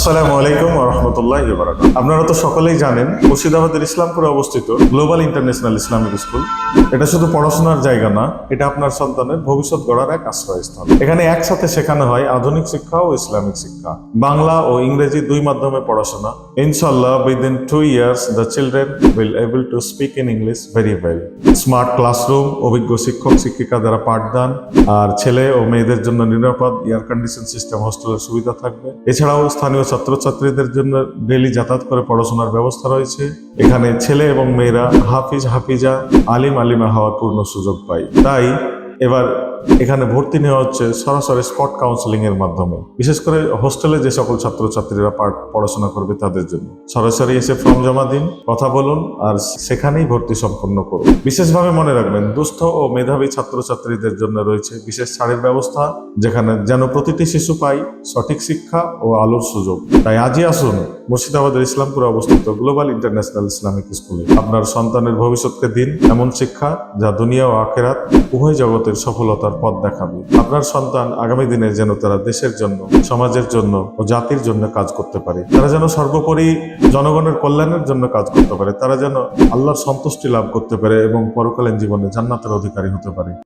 আসসালামু আলাইকুম ওয়া রাহমাতুল্লাহি ওয়া বারাকাতুহু। আপনারা তো সকলেই জানেন মুর্শিদাবাদের ইসলামপুরে অবস্থিত গ্লোবাল ইন্টারন্যাশনাল ইসলামিক স্কুল। এটা শুধু পড়াশোনার জায়গা না, এটা আপনার সন্তানের ভবিষ্যৎ গড়ার এক আশ্রয়স্থল। এখানে একসাথে শেখানো হয় আধুনিক শিক্ষা ও ইসলামিক শিক্ষা, বাংলা ও ইংরেজি দুই মাধ্যমে পড়াশোনা। ইনশাআল্লাহ within 2 years the children will able to speak in English very well. Smart classroom, অভিজ্ঞ শিক্ষক শিক্ষিকা দ্বারা পাঠদান, আর ছেলে ও মেয়েদের জন্য নিরাপদ এয়ার কন্ডিশন সিস্টেম হস্টেলের সুবিধা থাকবে। এছাড়াও স্থানীয় ছাত্রছাত্রীদের জন্য ডেইলি যাতায়াত করে পড়াশোনার ব্যবস্থা রয়েছে। এখানে ছেলে এবং মেয়েরা হাফিজ হাফিজা, আলিম আলিমা হওয়ার পূর্ণ সুযোগ পায়। তাই এবার এখানে ভর্তি নেওয়া হচ্ছে সরাসরি স্পট কাউন্সেলিং এর মাধ্যমে। বিশেষ করে হোস্টেলে যে সকল ছাত্রছাত্রীরা পড়াশোনা করবে তাদের জন্য সরাসরি এসে ফর্ম জমা দিন, কথা বলুন, আর সেখানেই ভর্তি সম্পন্ন করুন। বিশেষভাবে মনে রাখবেন, দুস্থ ও মেধাবী ছাত্রছাত্রীদের জন্য রয়েছে বিশেষ ছাড়ের ব্যবস্থা, যেখানে যেন প্রতিটি শিশু পায় সঠিক শিক্ষা ও আলোর সুযোগ। তাই আজই আসুন মুর্শিদাবাদের ইসলামপুরে অবস্থিত গ্লোবাল ইন্টারন্যাশনাল ইসলামিক স্কুলে। আপনার সন্তানের ভবিষ্যৎকে দিন এমন শিক্ষা যা দুনিয়া ও আখিরাত উভয় জগতের সফলতার পথ দেখাবে। আপনার সন্তান আগামী দিনে যেন তারা দেশের জন্য, সমাজের জন্য ও জাতির জন্য কাজ করতে পারে। তারা যেন সর্বোপরি জনগণের কল্যাণের জন্য কাজ করতে পারে। তারা যেন আল্লাহর সন্তুষ্টি লাভ করতে পারে এবং পরকালীন জীবনে জান্নাতের অধিকারী হতে পারে।